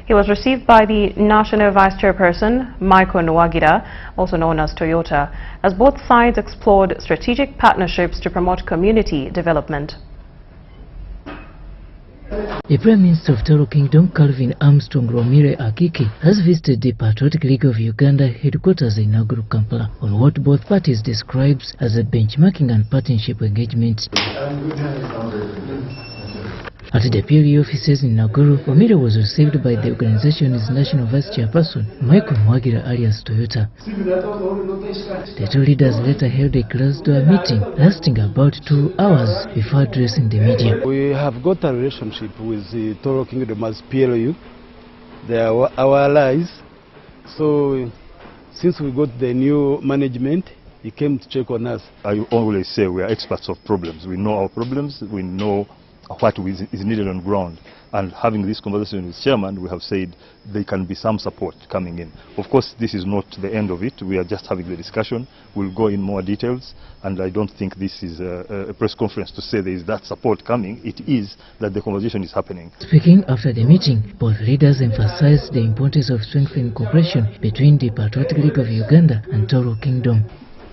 He was received by the National Vice Chairperson, Michael Nwagira, also known as Toyota, as both sides explored strategic partnerships to promote community development. The Prime Minister of Toro Kingdom, Calvin Armstrong Romire Akiki, has visited the Patriotic League of Uganda headquarters in Naguru, Kampala, on what both parties describes as a benchmarking and partnership engagement. At the PLU offices in Naguru, Romire was received by the organization's National Vice Chairperson, Michael Nwagira alias Toyota. The two leaders later held a closed-door meeting lasting about 2 hours before addressing the media. We have got a relationship with the Toro Kingdom as PLU. They are our allies. So since we got the new management, he came to check on us. I always say we are experts of problems. We know our problems, we know what is needed on ground, and having this conversation with Chairman, we have said there can be some support coming in. Of course, this is not the end of it. We are just having the discussion. We'll go in more details, and I don't think this is a press conference to say there is that support coming. It is that the conversation is happening. Speaking after the meeting, both leaders emphasized the importance of strengthening cooperation between the Patriotic League of Uganda and Toro Kingdom.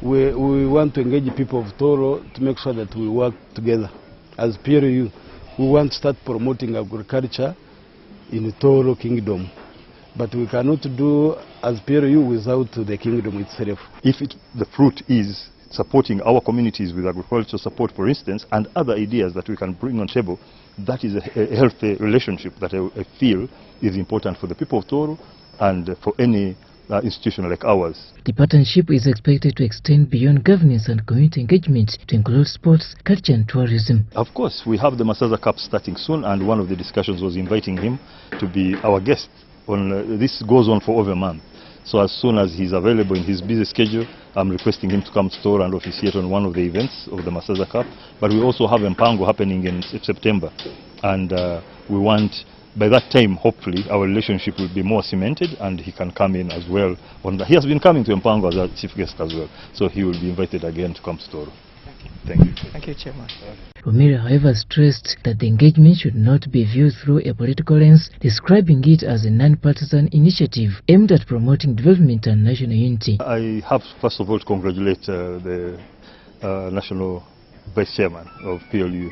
We want to engage people of Toro to make sure that we work together. As PLU, we want to start promoting agriculture in the Toro Kingdom, but we cannot do as PLU without the kingdom itself. If the fruit is supporting our communities with agricultural support, for instance, and other ideas that we can bring on table, that is a healthy relationship that I feel is important for the people of Toro and for any institution like ours. The partnership is expected to extend beyond governance and community engagement to include sports, culture and tourism. Of course, we have the Masaza Cup starting soon, and one of the discussions was inviting him to be our guest. This goes on for over a month. So as soon as he's available in his busy schedule, I'm requesting him to come to Toro and officiate on one of the events of the Masaza Cup. But we also have Mpango happening in September, and we want, by that time, hopefully, our relationship will be more cemented and he can come in as well. He has been coming to Mpango as a chief guest as well, so he will be invited again to come to Toro. Thank you. Thank you, Chairman. Romire, however, stressed that the engagement should not be viewed through a political lens, describing it as a non-partisan initiative aimed at promoting development and national unity. I have, first of all, to congratulate the National Vice Chairman of PLU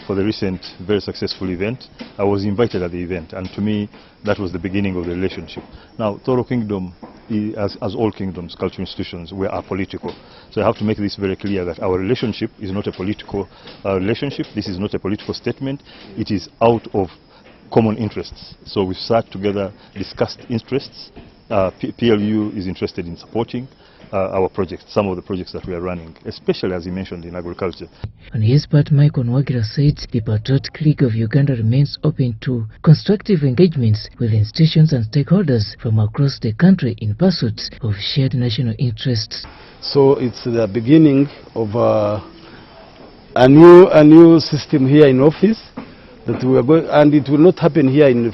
for the recent very successful event. I was invited at the event, and to me that was the beginning of the relationship. Now, Toro Kingdom, as all kingdoms, cultural institutions, we are political. So I have to make this very clear that our relationship is not a political relationship. This is not a political statement. It is out of common interests. So we sat together, discussed interests. PLU is interested in supporting our projects, some of the projects that we are running, especially as you mentioned in agriculture. On his part, Michael Nwagira said the Patriotic League of Uganda remains open to constructive engagements with institutions and stakeholders from across the country in pursuit of shared national interests. So it's the beginning of a new system here in office that we are going, and it will not happen here in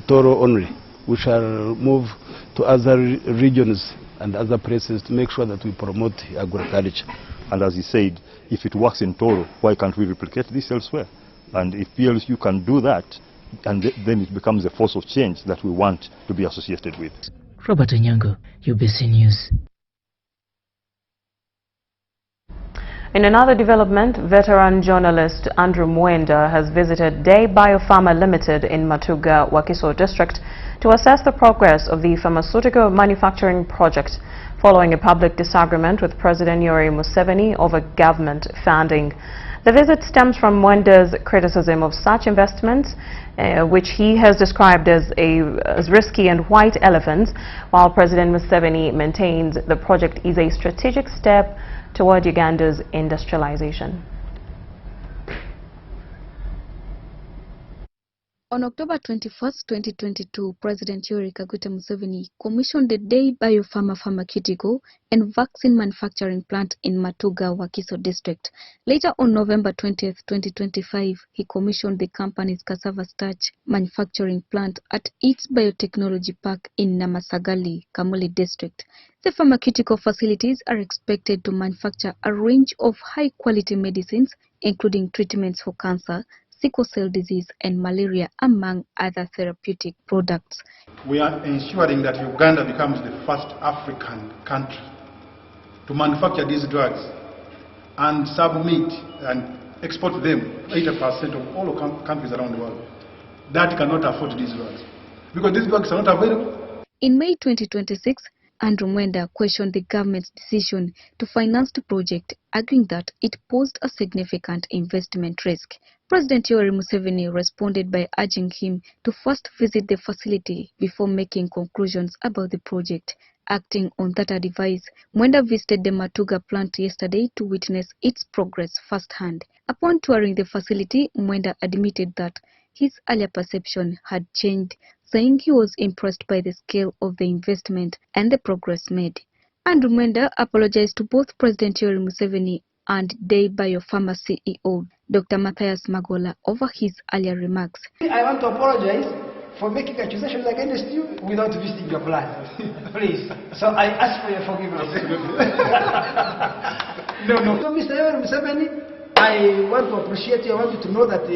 Toro only. We shall move to other regions and other places to make sure that we promote agriculture. And as he said, if it works in Toro, why can't we replicate this elsewhere? And if PLU can do that, and then it becomes a force of change that we want to be associated with. Robert Onyango, UBC News. In another development, veteran journalist Andrew Mwenda has visited Dei Bio Limited in Matuga, Wakiso district to assess the progress of the pharmaceutical manufacturing project following a public disagreement with President Yoweri Museveni over government funding. The visit stems from Mwenda's criticism of such investments, which he has described as risky and white elephants, while President Museveni maintains the project is a strategic step toward Uganda's industrialization. On October 21, 2022, President Yoweri Museveni commissioned the Dei Bio pharmaceutical and vaccine manufacturing plant in Matuga, Wakiso district. Later on November 20, 2025, he commissioned the company's cassava starch manufacturing plant at its biotechnology park in Namasagali, Kamuli district. The pharmaceutical facilities are expected to manufacture a range of high-quality medicines, including treatments for cancer, sickle cell disease, and malaria, among other therapeutic products. We are ensuring that Uganda becomes the first African country to manufacture these drugs and submit and export them 80% of all countries around the world that cannot afford these drugs, because these drugs are not available. In May 2026, Andrew Mwenda questioned the government's decision to finance the project, arguing that it posed a significant investment risk. President Yoweri Museveni responded by urging him to first visit the facility before making conclusions about the project. Acting on that advice, Mwenda visited the Matuga plant yesterday to witness its progress firsthand. Upon touring the facility, Mwenda admitted that his earlier perception had changed, saying he was impressed by the scale of the investment and the progress made. Andrew Mwenda apologized to both President Yoweri Museveni and Dei Bio CEO Dr. Mathias Magola over his earlier remarks. I want to apologize for making accusations against you without visiting your plant. Please. So I ask for your forgiveness. No. So Mr. Yoweri Museveni, I want to appreciate you. I want you to know that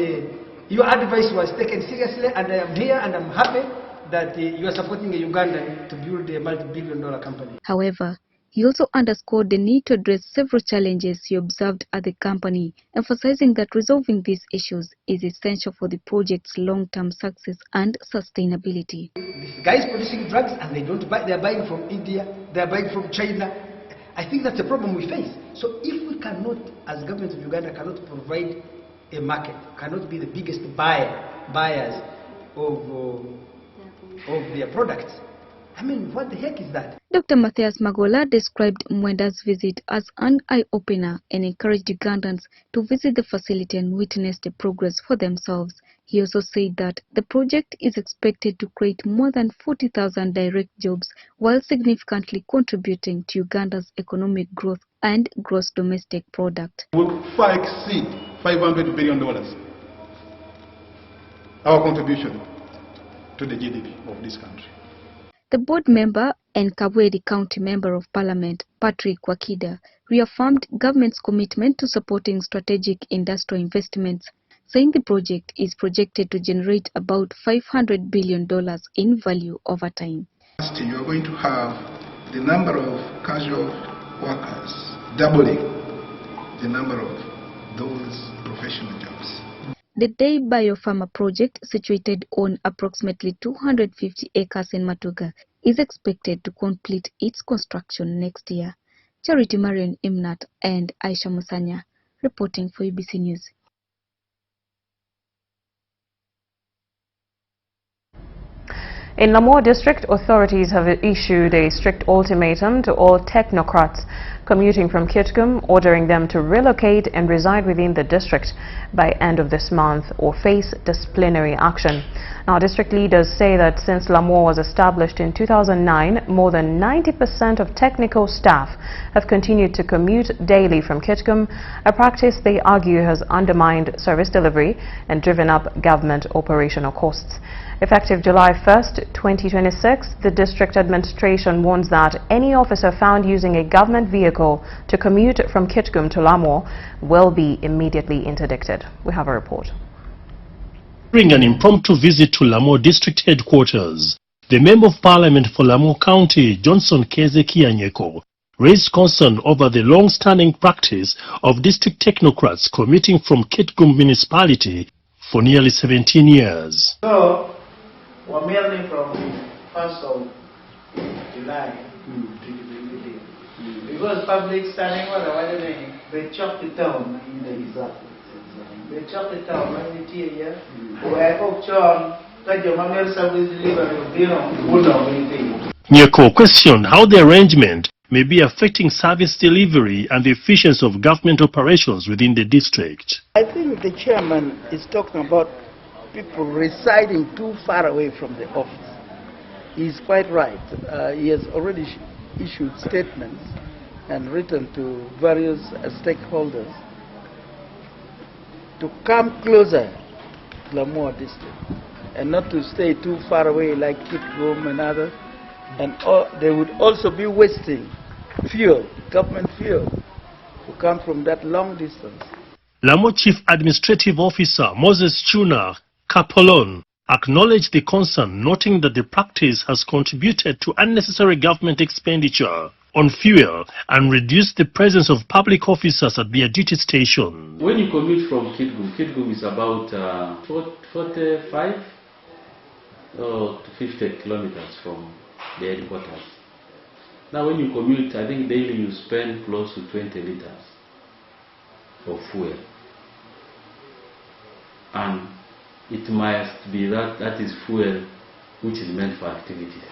your advice was taken seriously, and I am here and I'm happy that you are supporting Uganda to build a multi-billion-dollar company. However, he also underscored the need to address several challenges he observed at the company, emphasizing that resolving these issues is essential for the project's long-term success and sustainability. These guys producing drugs and they don't buy, they're buying from India, they're buying from China. I think that's a problem we face. So if we cannot, as government of Uganda, cannot provide a market, cannot be the biggest buyers of their products, I mean, what the heck is that? Dr. Mathias Magola described Mwenda's visit as an eye-opener and encouraged Ugandans to visit the facility and witness the progress for themselves. He also said that the project is expected to create more than 40,000 direct jobs while significantly contributing to Uganda's economic growth and gross domestic product. Will far exceed $500 billion, our contribution to the GDP of this country. The board member and Kabwedi County Member of Parliament, Patrick Wakida, reaffirmed government's commitment to supporting strategic industrial investments, saying the project is projected to generate about $500 billion in value over time. You are going to have the number of casual workers doubling the number of those professional jobs. The Dei Bio project, situated on approximately 250 acres in Matuga, is expected to complete its construction next year. Charity Marion Imnat and Aisha Musanya reporting for UBC News. In Lamwo district, authorities have issued a strict ultimatum to all technocrats commuting from Kitgum, ordering them to relocate and reside within the district by end of this month or face disciplinary action. Now, district leaders say that since Lamwo was established in 2009, more than 90% of technical staff have continued to commute daily from Kitgum, a practice they argue has undermined service delivery and driven up government operational costs. Effective July 1st, 2026, the district administration warns that any officer found using a government vehicle to commute from Kitgum to Lamwo will be immediately interdicted. We have a report. During an impromptu visit to Lamwo district headquarters, the Member of Parliament for Lamwo County, Johnson Keze Kianyeko, raised concern over the long-standing practice of district technocrats commuting from Kitgum municipality for nearly 17 years. So, we're merely from 1st of July because public standing was they chopped the town. They chopped the town when the year. Where John got your mammal service delivery Nyeko questioned how the arrangement may be affecting service delivery and the efficiency of government operations within the district. I think the chairman is talking about people residing too far away from the office. He's quite right. He has already issued statements and written to various stakeholders to come closer to Lamwo district and not to stay too far away like Kitgum and others. And they would also be wasting fuel, government fuel, to come from that long distance. Lamwo Chief Administrative Officer Moses Chuna Kapolon acknowledged the concern, noting that the practice has contributed to unnecessary government expenditure on fuel and reduced the presence of public officers at their duty stations. When you commute from Kitgum is about 45 to 50 kilometers from the headquarters. Now when you commute, I think daily you spend close to 20 liters of fuel. And it must be that is fuel which is meant for activities.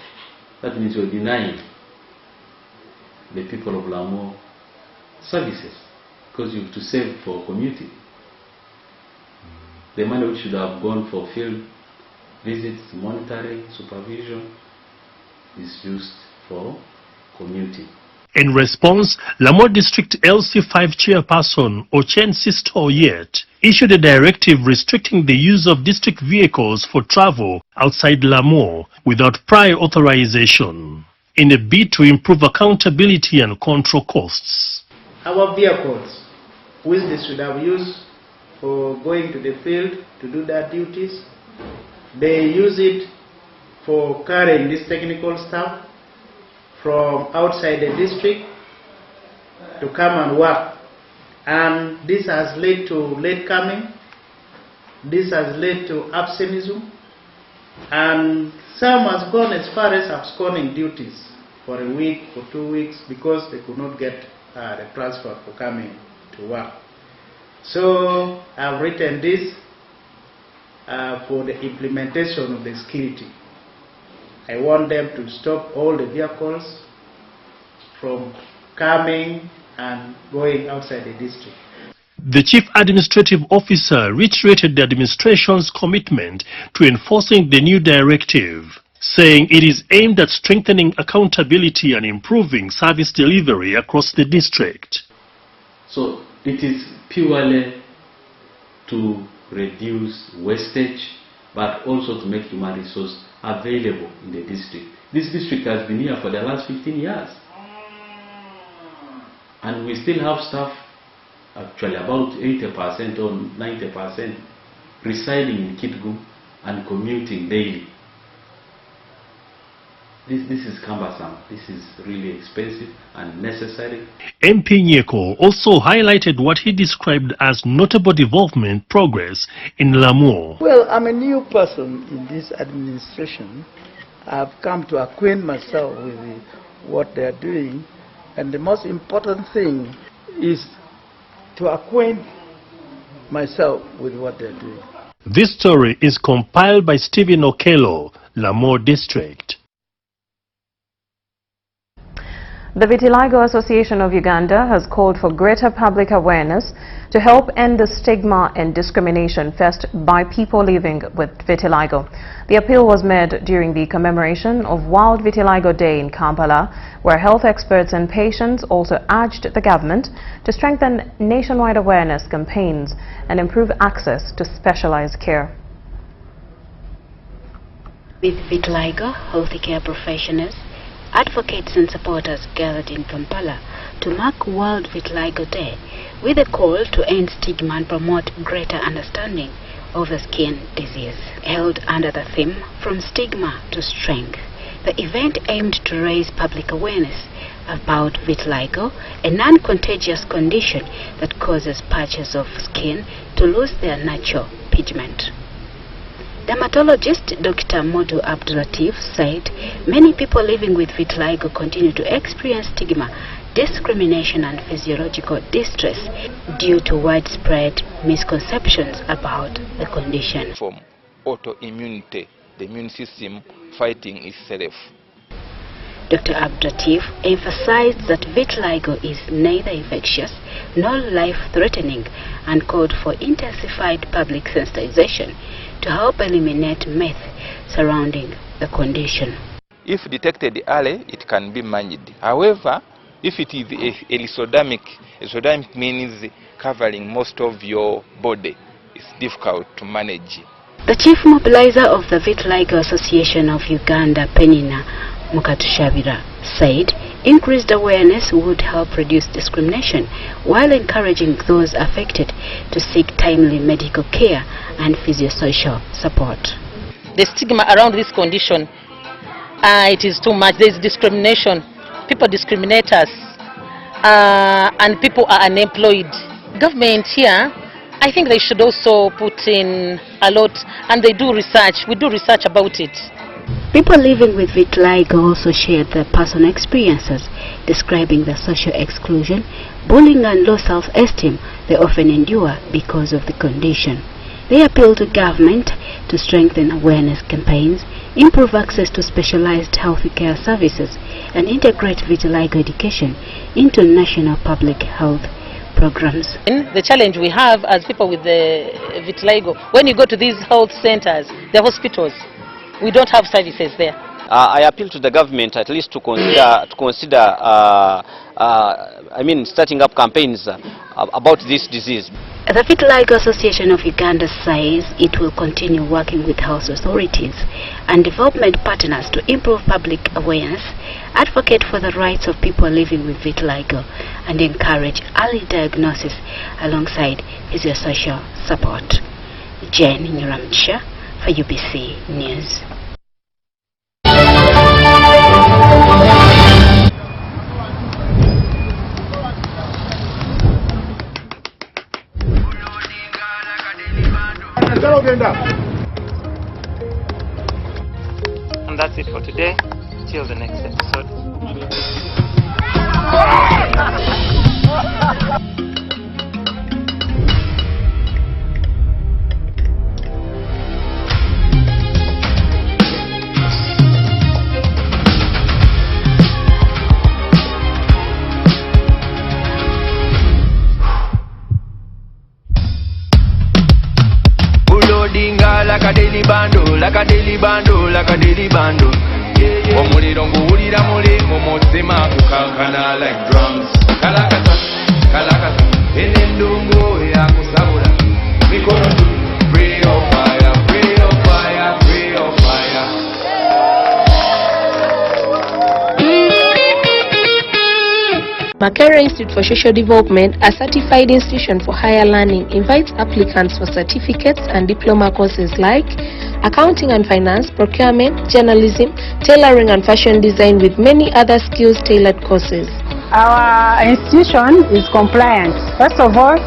That means you're denying the people of Lamwo services because you have to save for commuting. The money which should have gone for field visits, monitoring, supervision is used for commuting. In response, Lamwo District LC5 Chairperson Ochen Sisto Yet issued a directive restricting the use of district vehicles for travel outside Lamwo without prior authorization, in a bid to improve accountability and control costs. Our vehicles, which they should have used for going to the field to do their duties, they use it for carrying this technical staff from outside the district to come and work. And this has led to late coming, this has led to absenteeism, and some has gone as far as absconding duties for a week, for 2 weeks, because they could not get the transport for coming to work. So I've written this for the implementation of the security. I want them to stop all the vehicles from coming and going outside the district. The Chief Administrative Officer reiterated the administration's commitment to enforcing the new directive, saying it is aimed at strengthening accountability and improving service delivery across the district. So it is purely to reduce wastage, but also to make human resource available in the district. This district has been here for the last 15 years. And we still have staff, actually about 80% or 90%, residing in Kitgum and commuting daily. This is cumbersome. This is really expensive and necessary. MP Nyeko also highlighted what he described as notable development progress in Lamwo. Well, I'm a new person in this administration. I've come to acquaint myself with what they're doing, and the most important thing is to acquaint myself with what they're doing. This story is compiled by Stephen Okello, Lamwo District. The Vitiligo Association of Uganda has called for greater public awareness to help end the stigma and discrimination faced by people living with vitiligo. The appeal was made during the commemoration of World Vitiligo Day in Kampala, where health experts and patients also urged the government to strengthen nationwide awareness campaigns and improve access to specialized care. With vitiligo, healthcare professionals, advocates and supporters gathered in Kampala to mark World Vitiligo Day with a call to end stigma and promote greater understanding of the skin disease. Held under the theme From Stigma to Strength, the event aimed to raise public awareness about vitiligo, a non-contagious condition that causes patches of skin to lose their natural pigment. Dermatologist Dr. Modu Abdulatif said many people living with vitiligo continue to experience stigma, discrimination and physiological distress due to widespread misconceptions about the condition. From autoimmunity, the immune system fighting itself. Dr. Abdulatif emphasized that vitiligo is neither infectious nor life-threatening and called for intensified public sensitization to help eliminate myth surrounding the condition. If detected early, it can be managed. However, if it is erythrodermic means covering most of your body, it's difficult to manage. The chief mobilizer of the Vitiligo Association of Uganda, Penina Mukatushabira, said Increased awareness would help reduce discrimination while encouraging those affected to seek timely medical care and physiosocial support. The stigma around this condition, it is too much. There is discrimination. People discriminate us, and people are unemployed. Government here, I think they should also put in a lot, and they do research. We do research about it. People living with vitiligo also shared their personal experiences, describing the social exclusion, bullying and low self-esteem they often endure because of the condition. They appeal to government to strengthen awareness campaigns, improve access to specialized health care services, and integrate vitiligo education into national public health programs. The challenge we have as people with the vitiligo, when you go to these health centers, the hospitals, we don't have services there. I appeal to the government at least to consider starting up campaigns about this disease. The Vitiligo Association of Uganda says it will continue working with health authorities and development partners to improve public awareness, advocate for the rights of people living with vitiligo, and encourage early diagnosis alongside physiosocial support. Jane Nyiramcha for UBC News. And that's it for today. Till the next episode. Like a daily bundle, like a daily bundle, like a daily bundle. Omuliro nguwulira muli mumutima kukankana like drums. Kalakata, kalakata, enendungu ya kusabula. Mikono tu, free of fire, free of fire, free of fire. Makerere Institute for Social Development, a certified institution for higher learning, invites applicants for certificates and diploma courses like accounting and finance, procurement, journalism, tailoring and fashion design, with many other skills-tailored courses. Our institution is compliant. First of all,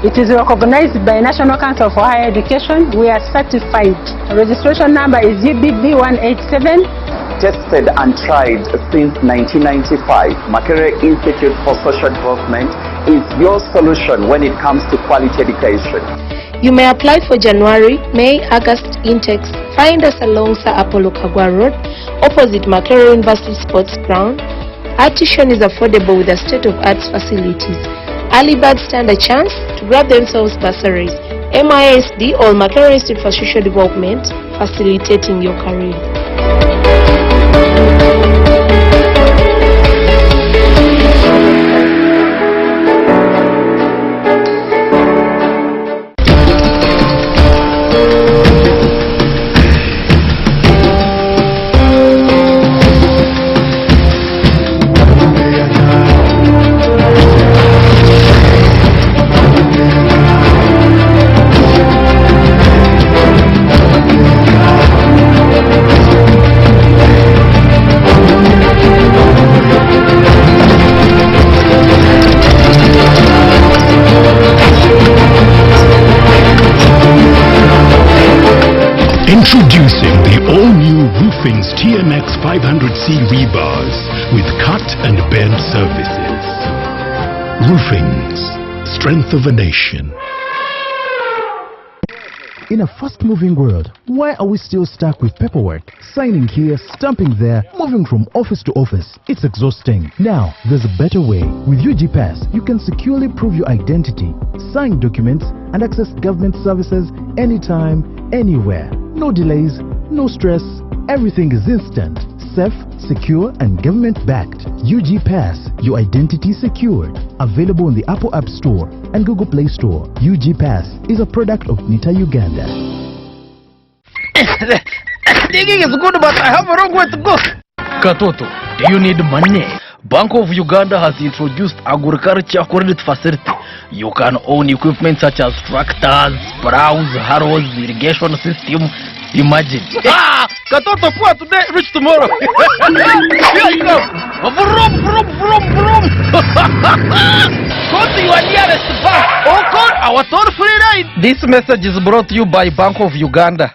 it is recognized by National Council for Higher Education. We are certified. The registration number is UBB 187. Tested and tried since 1995, Makerere Institute for Social Development is your solution when it comes to quality education. You may apply for January, May, August intakes. Find us along Sir Apollo Kagwa Road, opposite Makerere University Sports Ground. Our tuition is affordable with the state-of-art facilities. Early birds stand a chance to grab themselves bursaries. MISD or Makerere Institute for Social Development, facilitating your career. Introducing the all-new Roofing's TMX 500C rebars with cut and bend surfaces. Roofing's, strength of a nation. In a fast-moving world, why are we still stuck with paperwork? Signing here, stamping there, moving from office to office. It's exhausting. Now, there's a better way. With UGPass, you can securely prove your identity, sign documents, and access government services anytime, anywhere. No delays, no stress. Everything is instant, safe, secure, and government-backed. UGPass, your identity secured. Available in the Apple App Store and Google Play Store. UGPass is a product of Nita Uganda. Digging is good, but I have a wrong way to go. Katoto, do you need money? Bank of Uganda has introduced agriculture credit facility. You can own equipment such as tractors, plows, harrows, irrigation system. Imagine. Katoto poor today, rich tomorrow. Here you go. Vroom, vroom, vroom, vroom. Go to your nearest bank or call our toll-free line. This message is brought to you by Bank of Uganda.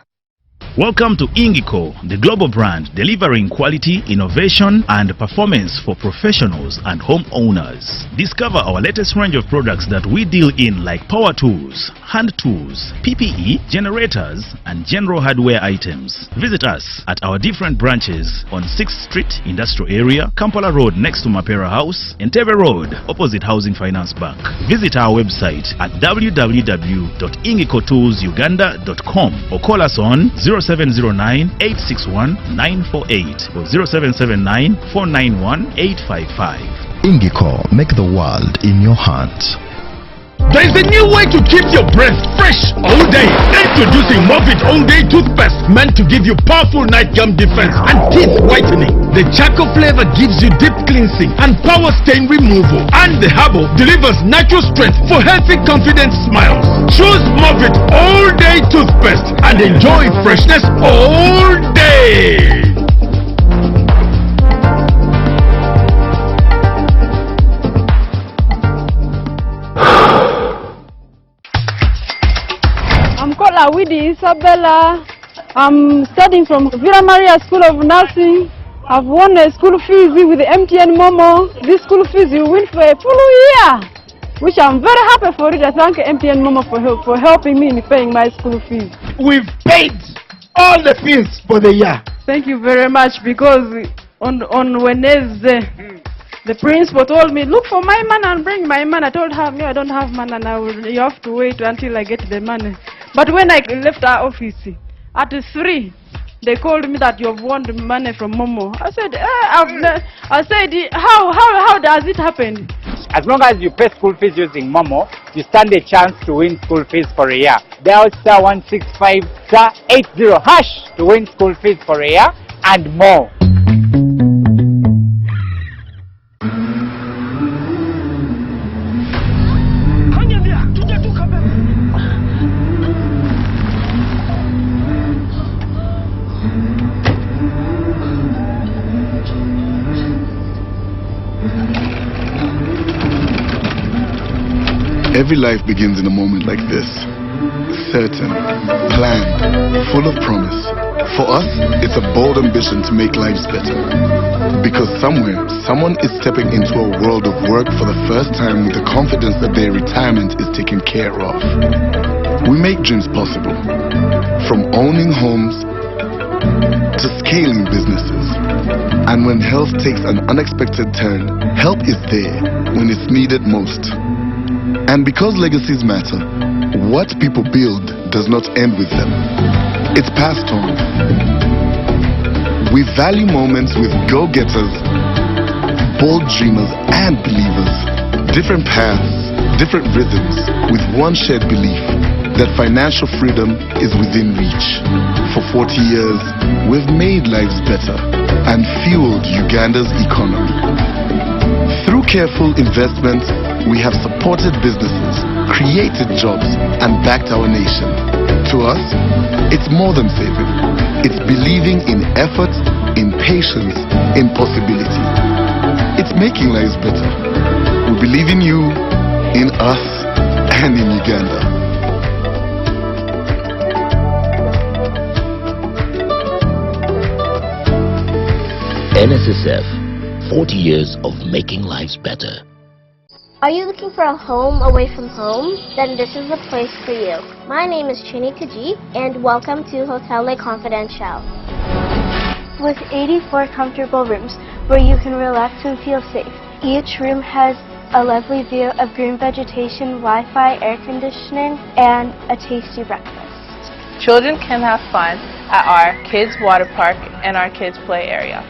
Welcome to Ingiko, the global brand delivering quality, innovation and performance for professionals and homeowners. Discover our latest range of products that we deal in like power tools, hand tools, PPE, generators and general hardware items. Visit us at our different branches on 6th Street, Industrial Area, Kampala Road next to Mapera House, Entebbe Road opposite Housing Finance Bank. Visit our website at www.ingikotoolsuganda.com or call us on 0709-861-948 or 0779-491-855. Ingiko, make the world in your hands. There is a new way to keep your breath fresh all day. Introducing Movit All Day Toothpaste, meant to give you powerful night gum defense and teeth whitening. The charcoal flavor gives you deep cleansing and power stain removal. And the herbal delivers natural strength for healthy, confident smiles. Choose Movit All Day Toothpaste and enjoy freshness all day. Widi Isabella. I'm studying from Villa Maria School of Nursing. I've won a school fees with the MTN Momo. This school fees you win for a full year, which I'm very happy for it. I thank MTN Momo for helping me in paying my school fees. We've paid all the fees for the year. Thank you very much, because on Wednesday, the principal told me, look for my man and bring my man. I told her, no, I don't have man, and you have to wait until I get the money. But when I left our office at 3, they called me that you've won the money from Momo. I said, how does it happen? As long as you pay school fees using Momo, you stand a chance to win school fees for a year. Dial *165 *80# to win school fees for a year and more. Every life begins in a moment like this. Certain, planned, full of promise. For us, it's a bold ambition to make lives better. Because somewhere, someone is stepping into a world of work for the first time with the confidence that their retirement is taken care of. We make dreams possible. From owning homes to scaling businesses. And when health takes an unexpected turn, help is there when it's needed most. And because legacies matter, what people build does not end with them. It's passed on. We value moments with go-getters, bold dreamers and believers. Different paths, different rhythms, with one shared belief that financial freedom is within reach. For 40 years, we've made lives better and fueled Uganda's economy. Through careful investment, we have supported businesses, created jobs, and backed our nation. To us, it's more than saving. It's believing in effort, in patience, in possibility. It's making lives better. We believe in you, in us, and in Uganda. NSSF, 40 years of making lives better. Are you looking for a home away from home? Then this is the place for you. My name is Chini Kaji, and welcome to Hotel Le Confidential. With 84 comfortable rooms where you can relax and feel safe. Each room has a lovely view of green vegetation, Wi-Fi, air conditioning, and a tasty breakfast. Children can have fun at our kids' water park and our kids' play area.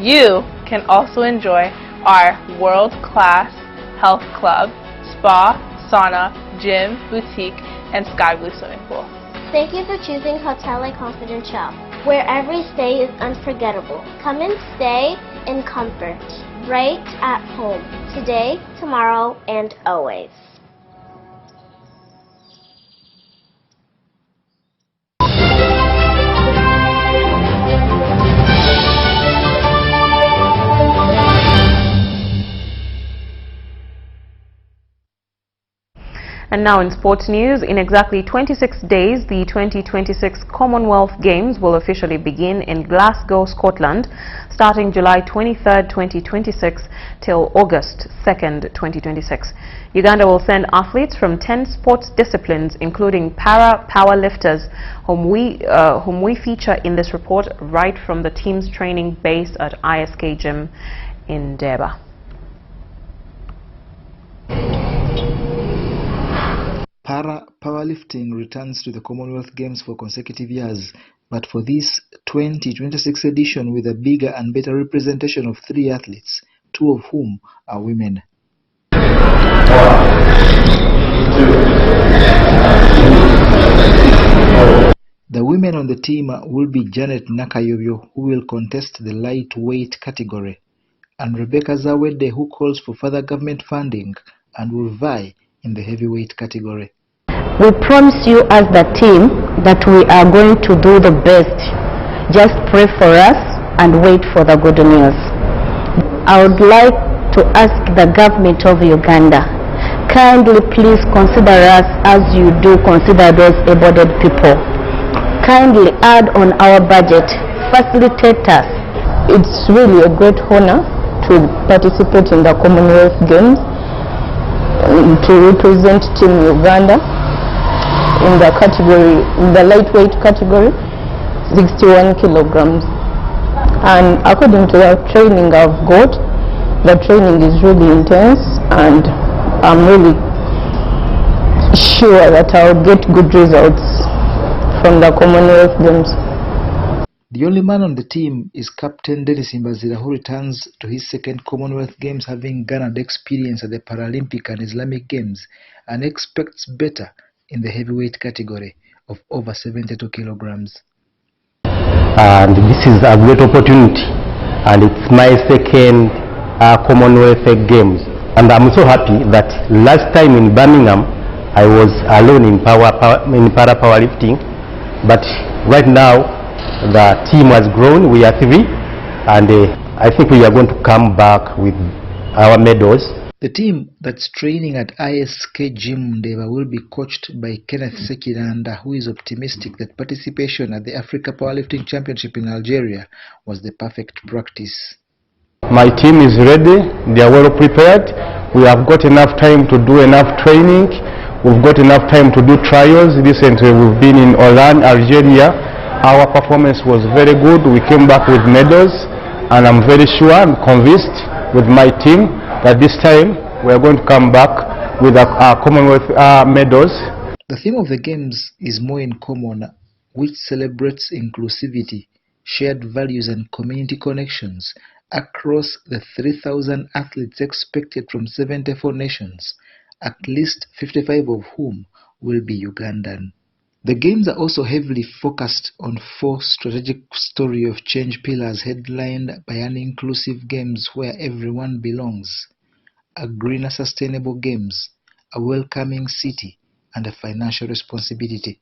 You can also enjoy our world-class health club, spa, sauna, gym, boutique, and sky blue swimming pool. Thank you for choosing Hotel Le Confidential, where every stay is unforgettable. Come and stay in comfort, right at home, today, tomorrow, and always. And now in sports news, in exactly 26 days, the 2026 Commonwealth Games will officially begin in Glasgow, Scotland, starting July 23rd, 2026 till August 2nd, 2026. Uganda will send athletes from 10 sports disciplines, including powerlifters, whom we feature in this report right from the team's training base at ISK Gym in Deba. Powerlifting returns to the Commonwealth Games for consecutive years, but for this 2026 edition with a bigger and better representation of 3 athletes, 2 of whom are women. The women on the team will be Janet Nakayobyo, who will contest the lightweight category, and Rebecca Zawede, who calls for further government funding and will vie in the heavyweight category. We promise you as the team that we are going to do the best. Just pray for us and wait for the good news. I would like to ask the government of Uganda, kindly please consider us as you do consider those able-bodied people. Kindly add on our budget, facilitate us. It's really a great honor to participate in the Commonwealth Games, to represent Team Uganda in the category, in the lightweight category, 61 kilograms. And according to the training I've got, the training is really intense, and I'm really sure that I'll get good results from the Commonwealth Games. The only man on the team is Captain Dennis Imbazira, who returns to his second Commonwealth Games, having garnered experience at the Paralympic and Islamic Games, and expects better in the heavyweight category of over 72 kilograms. And this is a great opportunity, and it's my second Commonwealth Games, and I'm so happy that last time in Birmingham I was alone in para powerlifting, but right now the team has grown. We are 3, and I think we are going to come back with our medals. The team that's training at ISK Gym Ndeba will be coached by Kenneth Sekiranda, who is optimistic that participation at the Africa Powerlifting Championship in Algeria was the perfect practice. My team is ready. They are well prepared. We have got enough time to do enough training. We've got enough time to do trials. Recently we've been in Oran, Algeria. Our performance was very good. We came back with medals, and I'm very sure and convinced with my team that this time we are going to come back with our Commonwealth medals. The theme of the Games is More in Common, which celebrates inclusivity, shared values and community connections across the 3,000 athletes expected from 74 nations, at least 55 of whom will be Ugandan. The Games are also heavily focused on 4 strategic story of change pillars headlined by an inclusive Games where everyone belongs, a greener sustainable Games, a welcoming city, and a financial responsibility.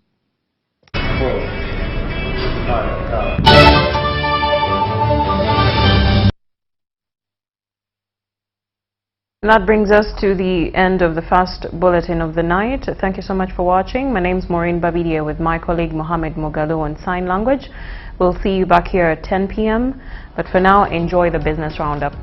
That brings us to the end of the first bulletin of the night. Thank you so much for watching. My name is Maureen Babidia with my colleague Mohammed Mogalo on Sign Language. We'll see you back here at 10 p.m. But for now, enjoy the business roundup.